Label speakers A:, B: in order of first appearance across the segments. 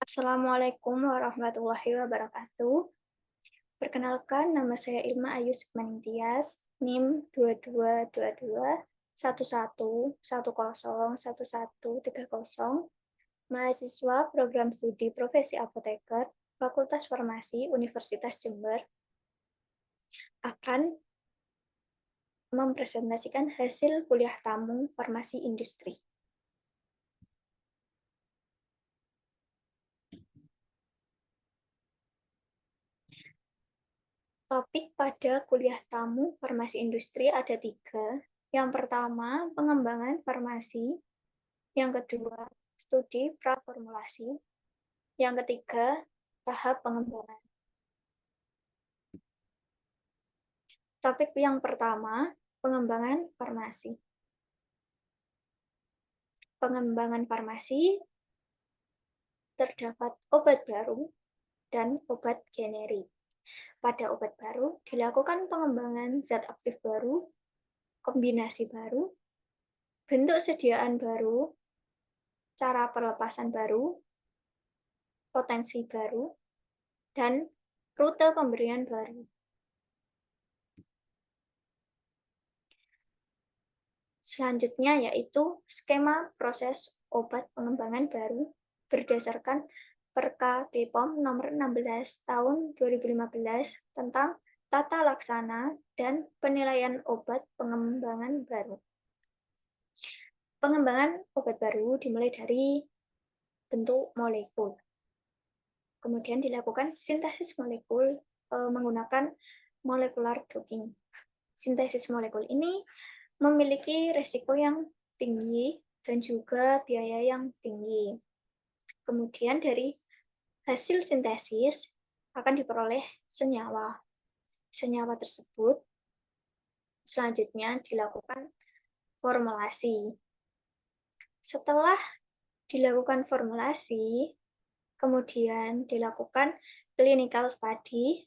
A: Assalamualaikum warahmatullahi wabarakatuh. Perkenalkan, nama saya Ilma Ayu Sukmaningtyas, NIM 22221111101130, mahasiswa program studi profesi apoteker, Fakultas Farmasi Universitas Jember, akan mempresentasikan hasil kuliah tamu farmasi industri. Topik pada kuliah tamu farmasi industri ada 3. Yang pertama, pengembangan farmasi. Yang kedua, studi praformulasi. Yang ketiga, tahap pengembangan. Topik yang pertama, pengembangan farmasi. Pengembangan farmasi terdapat obat baru dan obat generik. Pada obat baru, dilakukan pengembangan zat aktif baru, kombinasi baru, bentuk sediaan baru, cara pelepasan baru, potensi baru, dan rute pemberian baru. Selanjutnya yaitu skema proses obat pengembangan baru berdasarkan Perka BPOM nomor 16 tahun 2015 tentang tata laksana dan penilaian obat pengembangan baru. Pengembangan obat baru dimulai dari bentuk molekul. Kemudian dilakukan sintesis molekul menggunakan molecular docking. Sintesis molekul ini memiliki resiko yang tinggi dan juga biaya yang tinggi. Kemudian dari hasil sintesis akan diperoleh senyawa. Senyawa tersebut selanjutnya dilakukan formulasi. Setelah dilakukan formulasi, kemudian dilakukan clinical study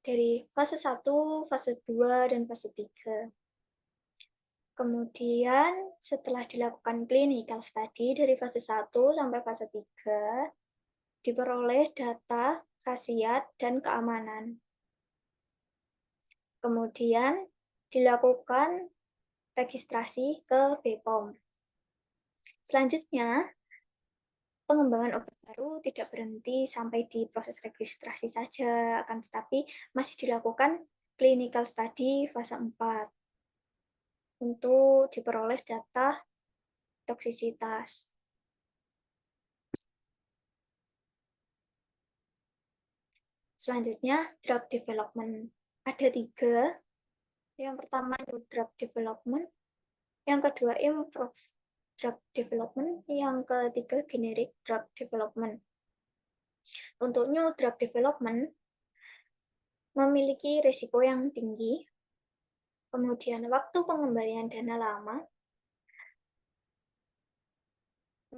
A: dari fase 1, fase 2, dan fase 3. Kemudian setelah dilakukan clinical study dari fase 1 sampai fase 3, diperoleh data, khasiat, dan keamanan. Kemudian dilakukan registrasi ke BPOM. Selanjutnya, pengembangan obat baru tidak berhenti sampai di proses registrasi saja, akan tetapi masih dilakukan clinical study fase 4 untuk diperoleh data toksisitas. Selanjutnya, drug development. Ada 3. Yang pertama, new drug development. Yang kedua, improve drug development. Yang ketiga, generic drug development. Untuk new drug development, memiliki risiko yang tinggi, kemudian waktu pengembalian dana lama.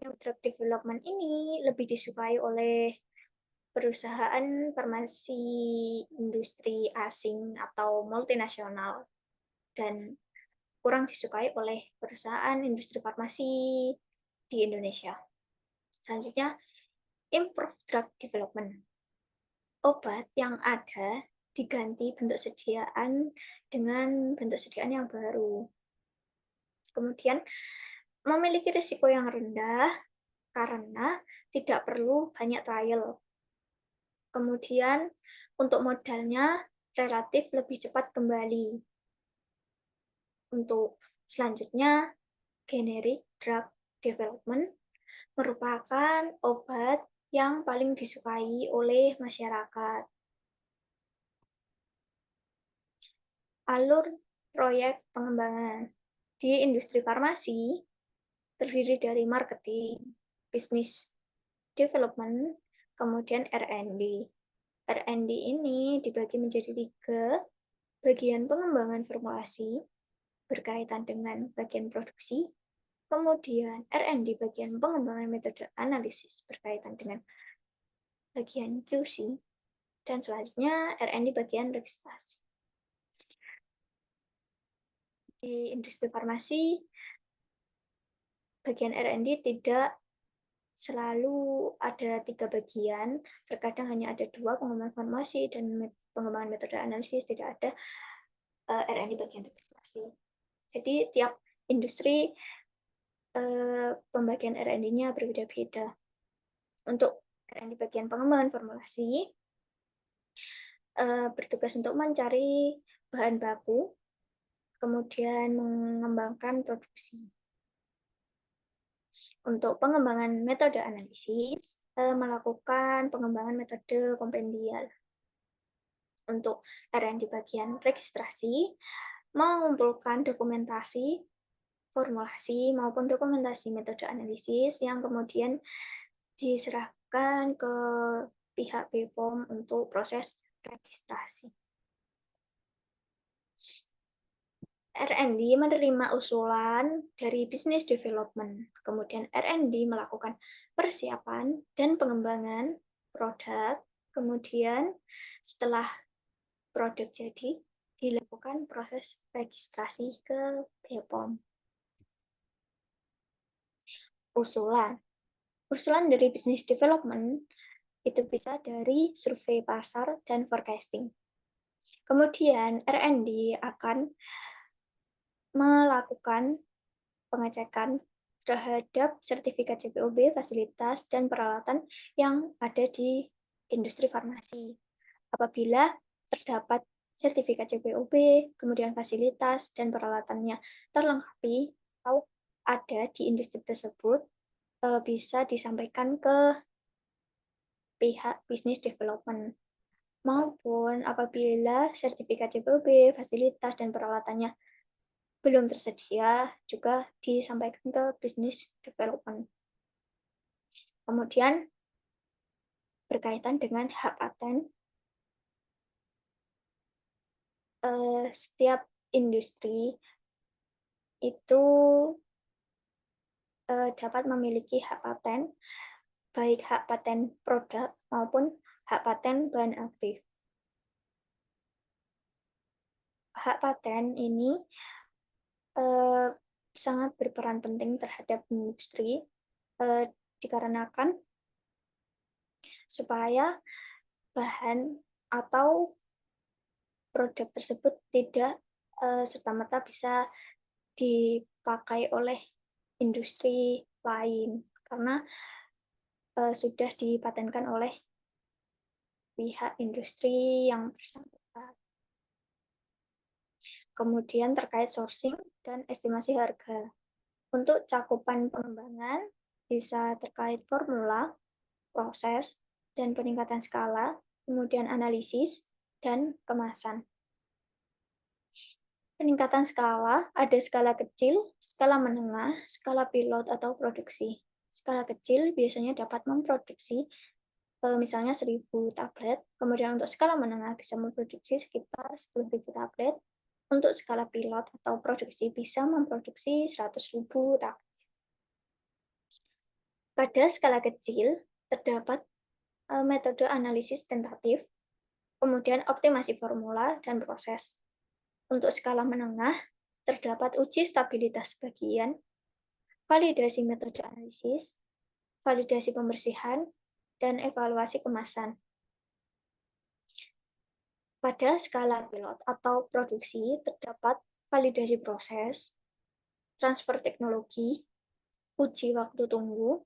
A: New drug development ini lebih disukai oleh perusahaan farmasi industri asing atau multinasional dan kurang disukai oleh perusahaan industri farmasi di Indonesia. Selanjutnya, improve drug development. Obat yang ada diganti bentuk sediaan dengan bentuk sediaan yang baru. Kemudian, memiliki risiko yang rendah karena tidak perlu banyak trial. Kemudian, untuk modalnya relatif lebih cepat kembali. Untuk selanjutnya, generic drug development merupakan obat yang paling disukai oleh masyarakat. Alur proyek pengembangan di industri farmasi terdiri dari marketing, business development, kemudian R&D. R&D ini dibagi menjadi 3, bagian pengembangan formulasi berkaitan dengan bagian produksi, kemudian R&D bagian pengembangan metode analisis berkaitan dengan bagian QC, dan selanjutnya R&D bagian registrasi. Di industri farmasi, bagian R&D tidak selalu ada 3 bagian, terkadang hanya ada 2, pengembangan formulasi dan pengembangan metode analisis, tidak ada R&D bagian registrasi. Jadi tiap industri pembagian R&D-nya berbeda-beda. Untuk R&D bagian pengembangan formulasi, bertugas untuk mencari bahan baku, kemudian mengembangkan produksi. Untuk pengembangan metode analisis, melakukan pengembangan metode kompendial. Untuk R&D bagian registrasi, mengumpulkan dokumentasi, formulasi, maupun dokumentasi metode analisis yang kemudian diserahkan ke pihak BPOM untuk proses registrasi. R&D menerima usulan dari business development, kemudian R&D melakukan persiapan dan pengembangan produk, kemudian setelah produk jadi, dilakukan proses registrasi ke BPOM. Usulan dari business development itu bisa dari survei pasar dan forecasting. Kemudian R&D akan melakukan pengecekan terhadap sertifikat CPOB, fasilitas, dan peralatan yang ada di industri farmasi. Apabila terdapat sertifikat CPOB, kemudian fasilitas, dan peralatannya terlengkapi atau ada di industri tersebut, bisa disampaikan ke pihak business development. Maupun apabila sertifikat CPOB, fasilitas, dan peralatannya belum tersedia, juga disampaikan ke business development. Kemudian berkaitan dengan hak paten, setiap industri itu dapat memiliki hak paten, baik hak paten produk maupun hak paten bahan aktif. Hak paten ini sangat berperan penting terhadap industri, dikarenakan supaya bahan atau produk tersebut tidak serta-merta bisa dipakai oleh industri lain karena sudah dipatenkan oleh pihak industri yang bersangkutan. Kemudian terkait sourcing dan estimasi harga. Untuk cakupan pengembangan bisa terkait formula, proses, dan peningkatan skala, kemudian analisis, dan kemasan. Peningkatan skala, ada skala kecil, skala menengah, skala pilot atau produksi. Skala kecil biasanya dapat memproduksi misalnya 1.000 tablet, kemudian untuk skala menengah bisa memproduksi sekitar 10.000 tablet, untuk skala pilot atau produksi bisa memproduksi 100.000 tablet. Pada skala kecil, terdapat metode analisis tentatif, kemudian optimasi formula dan proses. Untuk skala menengah, terdapat uji stabilitas bagian, validasi metode analisis, validasi pembersihan, dan evaluasi kemasan. Pada skala pilot atau produksi, terdapat validasi proses, transfer teknologi, uji waktu tunggu,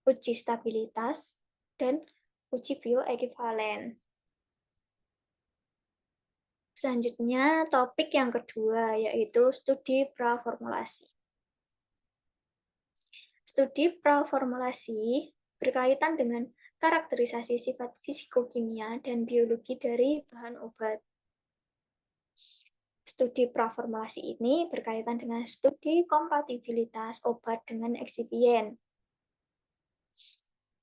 A: uji stabilitas, dan uji bioekivalen. Selanjutnya, topik yang kedua, yaitu studi praformulasi. Studi praformulasi berkaitan dengan karakterisasi sifat fisikokimia dan biologi dari bahan obat. Studi praformulasi ini berkaitan dengan studi kompatibilitas obat dengan eksipien.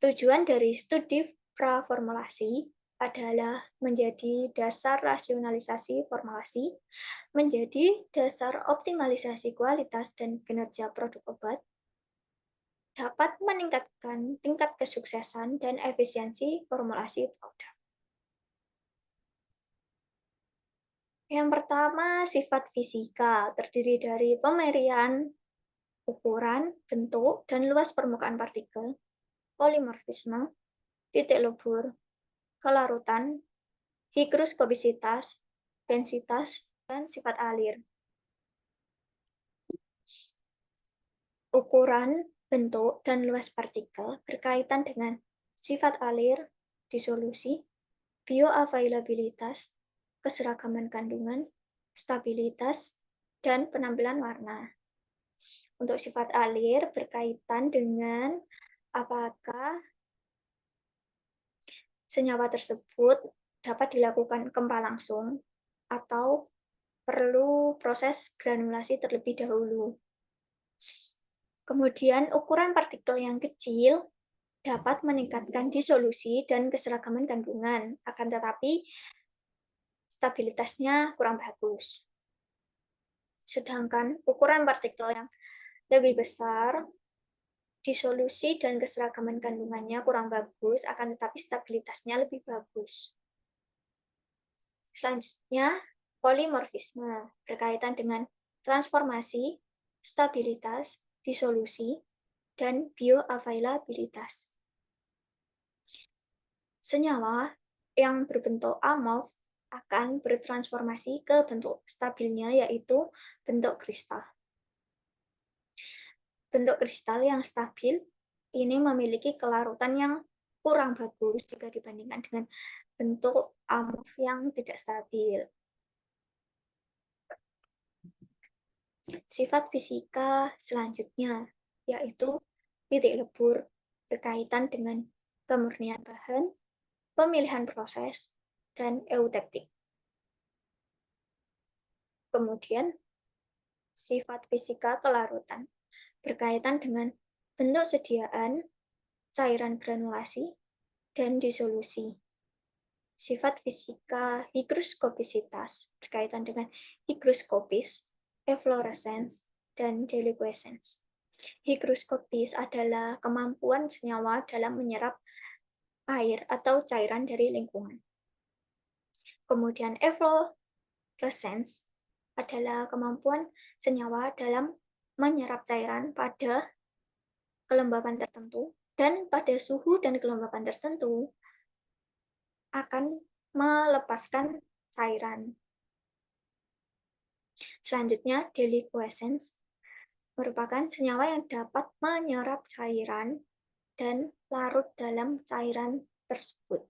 A: Tujuan dari studi praformulasi adalah menjadi dasar rasionalisasi formulasi, menjadi dasar optimalisasi kualitas dan kinerja produk obat, dapat meningkatkan tingkat kesuksesan dan efisiensi formulasi produk. Yang pertama, sifat fisika terdiri dari pemerian, ukuran, bentuk, dan luas permukaan partikel. polimorfisme, titik lebur, kelarutan, higroskopisitas, densitas, dan sifat alir. Ukuran, bentuk, dan luas partikel berkaitan dengan sifat alir, disolusi, bioavailabilitas, keseragaman kandungan, stabilitas, dan penampilan warna. Untuk sifat alir berkaitan dengan apakah senyawa tersebut dapat dilakukan kempa langsung atau perlu proses granulasi terlebih dahulu. Kemudian ukuran partikel yang kecil dapat meningkatkan disolusi dan keseragaman kandungan, akan tetapi stabilitasnya kurang bagus. Sedangkan ukuran partikel yang lebih besar, disolusi dan keseragaman kandungannya kurang bagus, akan tetapi stabilitasnya lebih bagus. Selanjutnya, polimorfisme berkaitan dengan transformasi, stabilitas, disolusi, dan bioavailabilitas. Senyawa yang berbentuk amorf akan bertransformasi ke bentuk stabilnya, yaitu bentuk kristal. Bentuk kristal yang stabil ini memiliki kelarutan yang kurang bagus jika dibandingkan dengan bentuk amorf yang tidak stabil. Sifat fisika selanjutnya yaitu titik lebur berkaitan dengan kemurnian bahan, pemilihan proses, dan eutektik. Kemudian, sifat fisika kelarutan berkaitan dengan bentuk sediaan, cairan granulasi, dan disolusi. Sifat fisika higroskopisitas berkaitan dengan higroskopis, eflorescens, dan deliquescence. Higroskopis adalah kemampuan senyawa dalam menyerap air atau cairan dari lingkungan. Kemudian eflorescens adalah kemampuan senyawa dalam menyerap cairan pada kelembapan tertentu dan pada suhu dan kelembapan tertentu akan melepaskan cairan. Selanjutnya, deliquescence merupakan senyawa yang dapat menyerap cairan dan larut dalam cairan tersebut.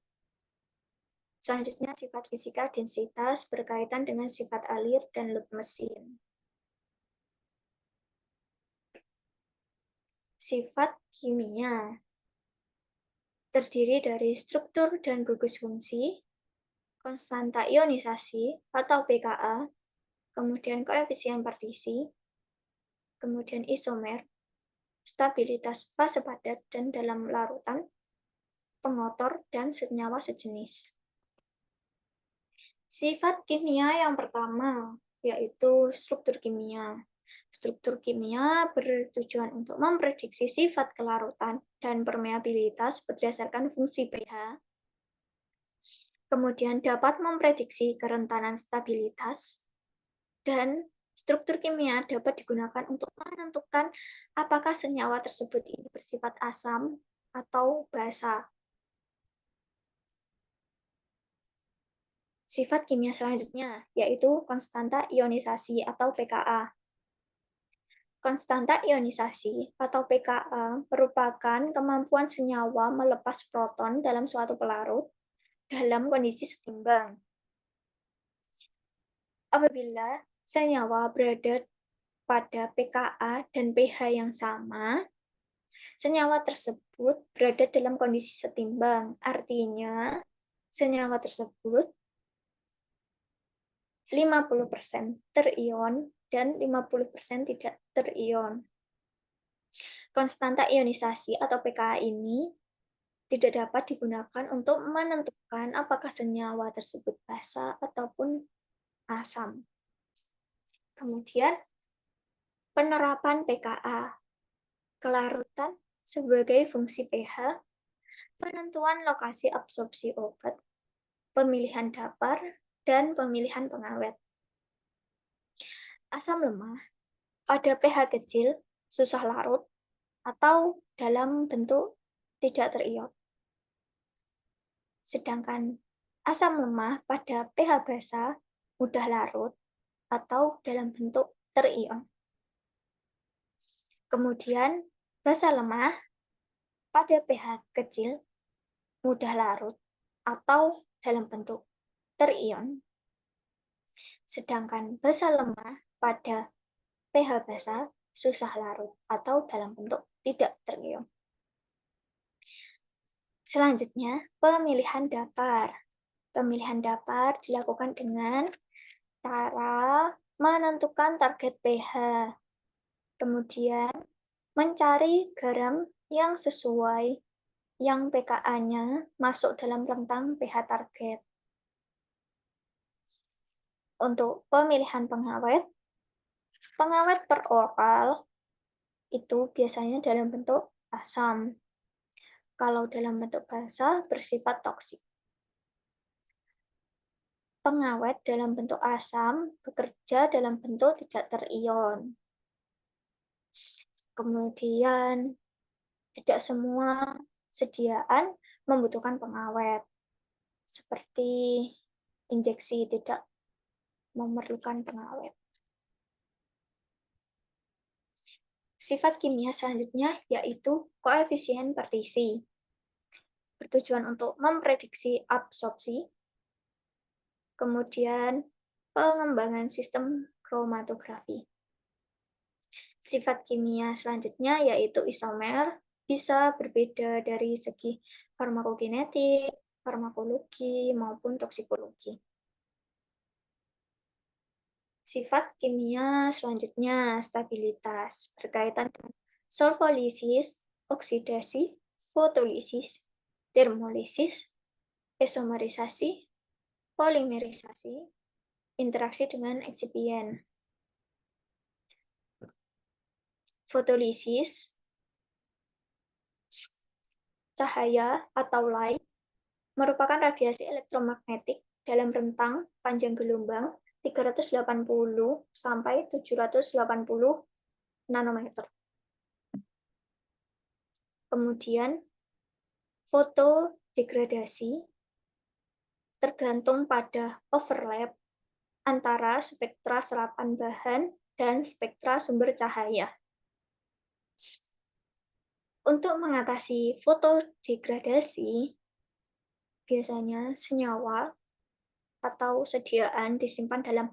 A: Selanjutnya, sifat fisika densitas berkaitan dengan sifat alir dan load mesin. Sifat kimia terdiri dari struktur dan gugus fungsi, konstanta ionisasi atau pKa, kemudian koefisien partisi, kemudian isomer, stabilitas fase padat dan dalam larutan, pengotor, dan senyawa sejenis. Sifat kimia yang pertama yaitu struktur kimia. Struktur kimia bertujuan untuk memprediksi sifat kelarutan dan permeabilitas berdasarkan fungsi pH. Kemudian dapat memprediksi kerentanan stabilitas, dan struktur kimia dapat digunakan untuk menentukan apakah senyawa tersebut ini bersifat asam atau basa. Sifat kimia selanjutnya yaitu konstanta ionisasi atau pKa. Konstanta ionisasi atau pKa merupakan kemampuan senyawa melepas proton dalam suatu pelarut dalam kondisi setimbang. Apabila senyawa berada pada pKa dan pH yang sama, senyawa tersebut berada dalam kondisi setimbang. Artinya, senyawa tersebut 50% terion dan 50% tidak terion. Konstanta ionisasi atau pKa ini tidak dapat digunakan untuk menentukan apakah senyawa tersebut basa ataupun asam. Kemudian, penerapan pKa, kelarutan sebagai fungsi pH, penentuan lokasi absorpsi obat, pemilihan dapar, dan pemilihan pengawet. Asam lemah pada pH kecil, susah larut, atau dalam bentuk tidak terion. Sedangkan asam lemah pada pH basa mudah larut atau dalam bentuk terion. Kemudian basa lemah pada pH kecil mudah larut atau dalam bentuk terion. Sedangkan basa lemah pada pH basa susah larut atau dalam bentuk tidak terion. Selanjutnya, pemilihan dapar. Pemilihan dapar dilakukan dengan cara menentukan target pH. Kemudian, mencari garam yang sesuai yang pKa-nya masuk dalam rentang pH target. Untuk pemilihan pengawet, pengawet peroral itu biasanya dalam bentuk asam. Kalau dalam bentuk basa bersifat toksik. Pengawet dalam bentuk asam bekerja dalam bentuk tidak terion. Kemudian, tidak semua sediaan membutuhkan pengawet. Seperti injeksi tidak memerlukan pengawet. Sifat kimia selanjutnya yaitu koefisien partisi. Bertujuan untuk memprediksi absorpsi, kemudian pengembangan sistem kromatografi. Sifat kimia selanjutnya yaitu isomer, bisa berbeda dari segi farmakokinetik, farmakologi, maupun toksikologi. Sifat kimia selanjutnya stabilitas, berkaitan dengan solfolisis, oksidasi, fotolisis, termolisis, isomerisasi, polimerisasi, interaksi dengan eksipien. Fotolisis, cahaya atau light, merupakan radiasi elektromagnetik dalam rentang panjang gelombang 380 sampai 780 nanometer. Kemudian, fotodegradasi tergantung pada overlap antara spektra serapan bahan dan spektra sumber cahaya. Untuk mengatasi fotodegradasi, biasanya senyawa atau sediaan disimpan dalam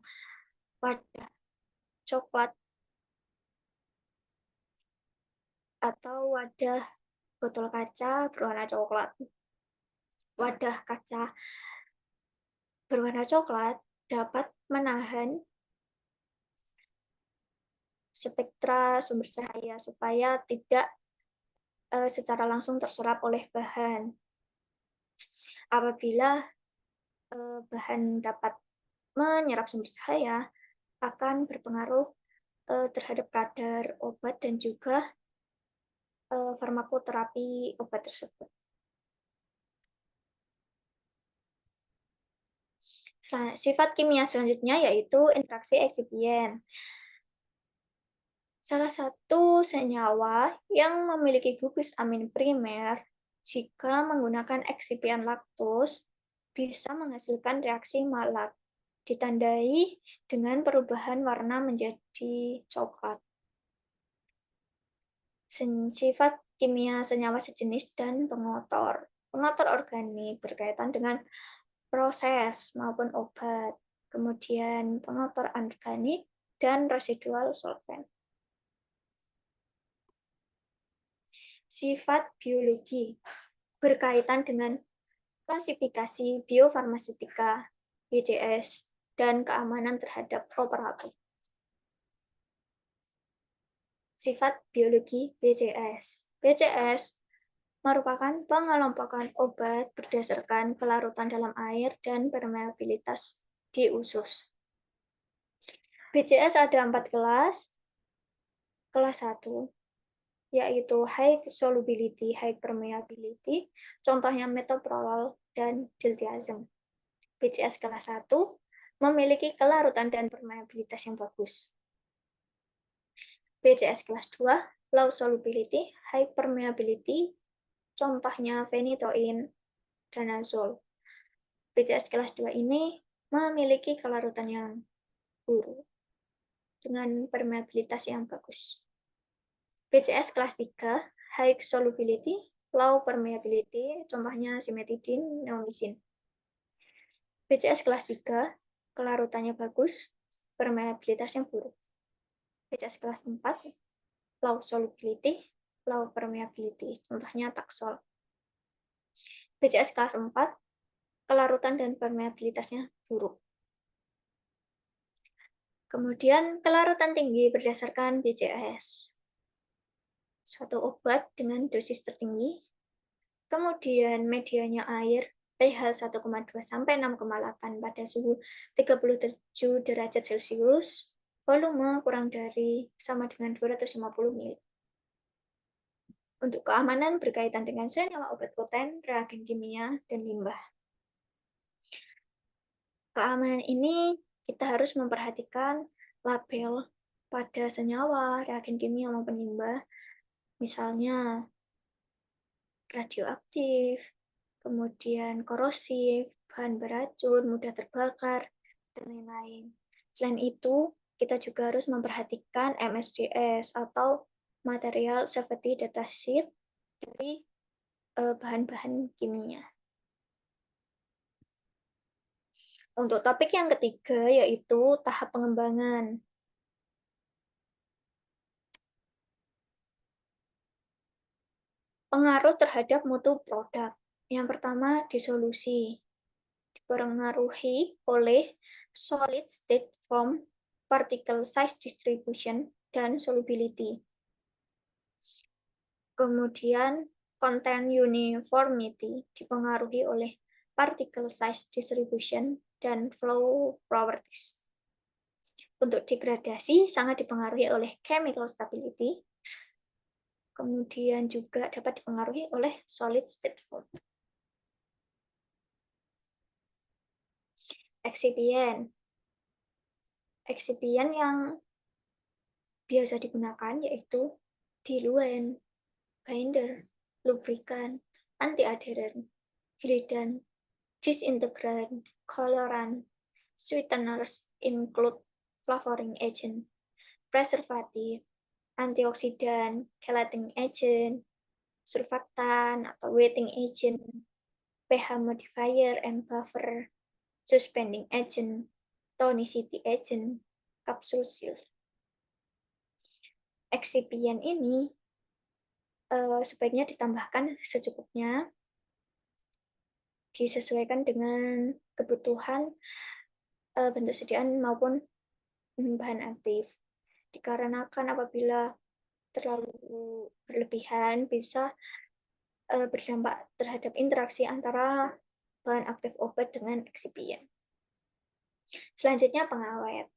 A: wadah coklat atau wadah botol kaca berwarna coklat. Wadah kaca berwarna coklat dapat menahan spektra sumber cahaya supaya tidak secara langsung terserap oleh bahan. Apabila bahan dapat menyerap sumber cahaya, akan berpengaruh terhadap kadar obat dan juga farmakoterapi obat tersebut. Sifat kimia selanjutnya yaitu interaksi eksipien. Salah satu senyawa yang memiliki gugus amin primer jika menggunakan eksipien laktos bisa menghasilkan reaksi Maillard, ditandai dengan perubahan warna menjadi coklat. Sifat kimia senyawa sejenis dan pengotor. Pengotor organik berkaitan dengan proses maupun obat. Kemudian pengotor anorganik dan residual solvent. Sifat biologi berkaitan dengan klasifikasi biofarmaseutika, BCS, dan keamanan terhadap operator. Sifat biologi BCS. BCS merupakan pengelompokan obat berdasarkan kelarutan dalam air dan permeabilitas di usus. BCS ada 4 kelas. Kelas 1 yaitu high solubility, high permeability, contohnya metoprolol dan diltiazem. BCS kelas 1 memiliki kelarutan dan permeabilitas yang bagus. BCS kelas 2, low solubility, high permeability, contohnya fenitoin dan azol. BCS kelas 2 ini memiliki kelarutan yang buruk dengan permeabilitas yang bagus. BCS kelas 3, high solubility, low permeability, contohnya simetidin, neomycin. BCS kelas 3, kelarutannya bagus, permeabilitasnya buruk. BCS kelas 4, low solubility, low permeability, contohnya taksol. BCS kelas 4, kelarutan dan permeabilitasnya buruk. Kemudian kelarutan tinggi berdasarkan BCS. Suatu obat dengan dosis tertinggi, kemudian medianya air, pH 1,2 sampai 6,8 pada suhu 37 derajat Celcius, volume kurang dari sama dengan 250 ml. Untuk keamanan berkaitan dengan senyawa obat poten, reagen kimia, dan limbah. Keamanan ini kita harus memperhatikan label pada senyawa, reagen kimia maupun limbah, misalnya radioaktif, kemudian korosif, bahan beracun, mudah terbakar, dan lain-lain. Selain itu, kita juga harus memperhatikan MSDS atau Material Safety Data Sheet dari bahan-bahan kimia. Untuk topik yang ketiga yaitu tahap pengembangan. Pengaruh terhadap mutu produk. Yang pertama, disolusi. Dipengaruhi oleh solid state form, particle size distribution, dan solubility. Kemudian, content uniformity dipengaruhi oleh particle size distribution dan flow properties. Untuk degradasi sangat dipengaruhi oleh chemical stability, kemudian juga dapat dipengaruhi oleh solid state form. Excipient. Excipient yang biasa digunakan yaitu diluent, binder, lubrikan, anti-adherent, glidant, disintegrant, colorant. Sweeteners include flavoring agent, preservative, antioksidan, chelating agent, surfaktan atau wetting agent, pH modifier and buffer, suspending agent, tonicity agent, capsule seal. Excipient ini sebaiknya ditambahkan secukupnya, disesuaikan dengan kebutuhan bentuk sediaan maupun bahan aktif. Dikarenakan apabila terlalu berlebihan bisa berdampak terhadap interaksi antara bahan aktif obat dengan excipient. Selanjutnya pengawet.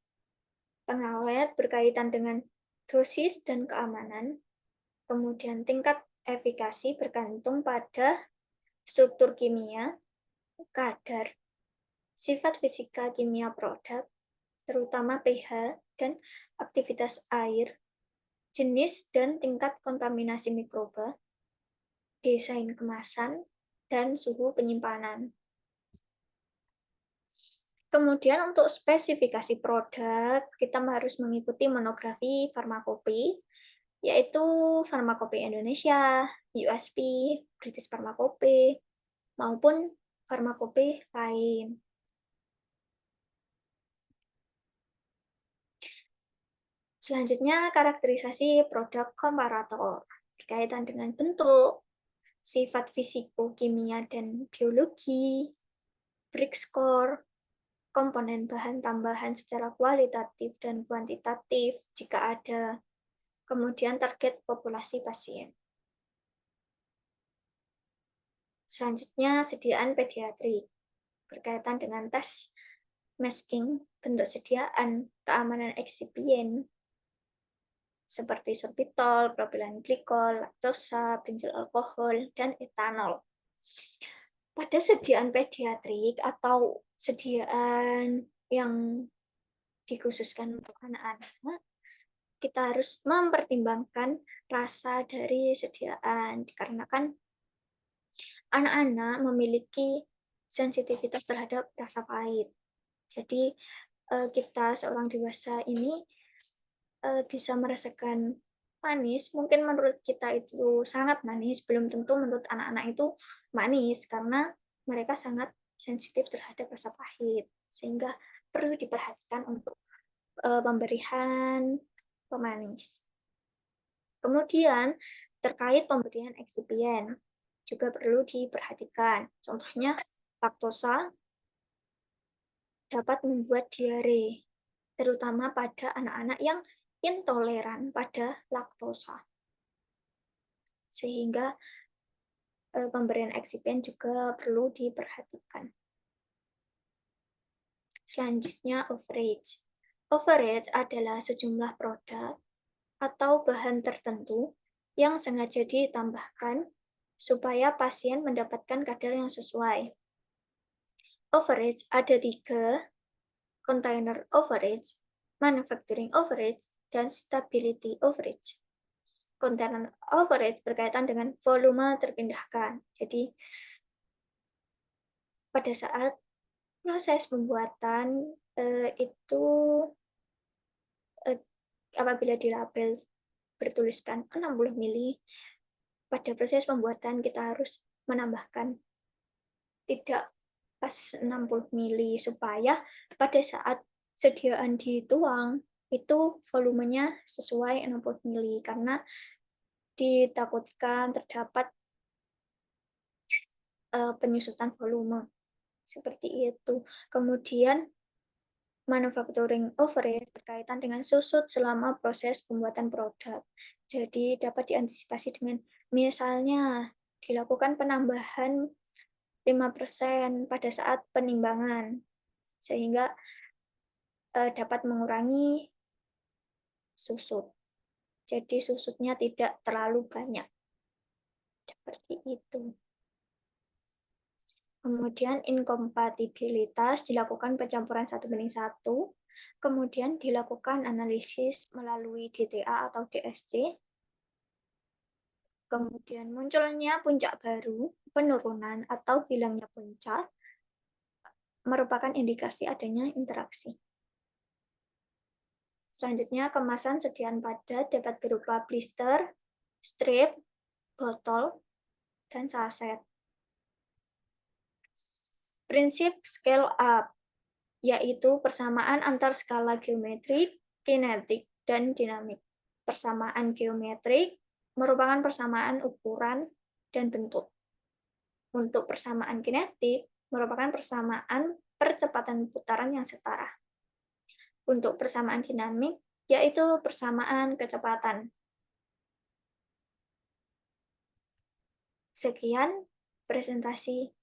A: Pengawet berkaitan dengan dosis dan keamanan, kemudian tingkat efikasi bergantung pada struktur kimia, kadar, sifat fisika kimia produk, terutama pH dan aktivitas air, jenis dan tingkat kontaminasi mikroba, desain kemasan, dan suhu penyimpanan. Kemudian untuk spesifikasi produk, kita harus mengikuti monografi farmakope, yaitu Farmakope Indonesia, USP, British Farmakope, maupun farmakope lain. Selanjutnya, karakterisasi produk komparator berkaitan dengan bentuk, sifat fisiko-kimia dan biologi, BRIC score, komponen bahan tambahan secara kualitatif dan kuantitatif jika ada, kemudian target populasi pasien. Selanjutnya, sediaan pediatrik berkaitan dengan tes masking, bentuk sediaan, keamanan eksipien, seperti sorbitol, propilen glikol, laktosa, bensil alkohol, dan etanol. Pada sediaan pediatrik atau sediaan yang dikhususkan untuk anak-anak, kita harus mempertimbangkan rasa dari sediaan, dikarenakan anak-anak memiliki sensitivitas terhadap rasa pahit. Jadi, kita seorang dewasa ini, bisa merasakan manis, mungkin menurut kita itu sangat manis, belum tentu menurut anak-anak itu manis, karena mereka sangat sensitif terhadap rasa pahit, sehingga perlu diperhatikan untuk, pemberian pemanis. Kemudian, terkait pemberian eksipien, juga perlu diperhatikan. Contohnya, laktosa dapat membuat diare, terutama pada anak-anak yang intoleran pada laktosa. Sehingga pemberian eksipien juga perlu diperhatikan. Selanjutnya, overage. Overage adalah sejumlah produk atau bahan tertentu yang sengaja ditambahkan supaya pasien mendapatkan kadar yang sesuai. Overage ada 3, container overage, manufacturing overage, dan stability overage. Container overage berkaitan dengan volume terpindahkan. Jadi, pada saat proses pembuatan itu apabila di label bertuliskan 60 mili, pada proses pembuatan kita harus menambahkan tidak pas 60 mili supaya pada saat sediaan dituang itu volumenya sesuai 60 mili karena ditakutkan terdapat penyusutan volume seperti itu. Kemudian manufacturing overhead berkaitan dengan susut selama proses pembuatan produk. Jadi dapat diantisipasi dengan misalnya dilakukan penambahan 5% pada saat penimbangan, sehingga dapat mengurangi susut. Jadi susutnya tidak terlalu banyak. Seperti itu. Kemudian inkompatibilitas dilakukan pencampuran 1:1, kemudian dilakukan analisis melalui DTA atau DSC, kemudian munculnya puncak baru, penurunan atau hilangnya puncak, merupakan indikasi adanya interaksi. Selanjutnya, kemasan sediaan padat dapat berupa blister, strip, botol, dan saset. Prinsip scale up, yaitu persamaan antar skala geometrik, kinetik, dan dinamik. Persamaan geometrik merupakan persamaan ukuran dan bentuk. Untuk persamaan kinetik, merupakan persamaan percepatan putaran yang setara. Untuk persamaan dinamik, yaitu persamaan kecepatan. Sekian presentasi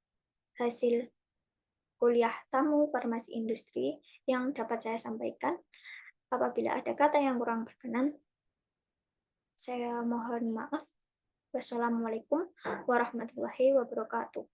A: hasil kuliah tamu farmasi industri yang dapat saya sampaikan. Apabila ada kata yang kurang berkenan, saya mohon maaf. Wassalamualaikum warahmatullahi wabarakatuh.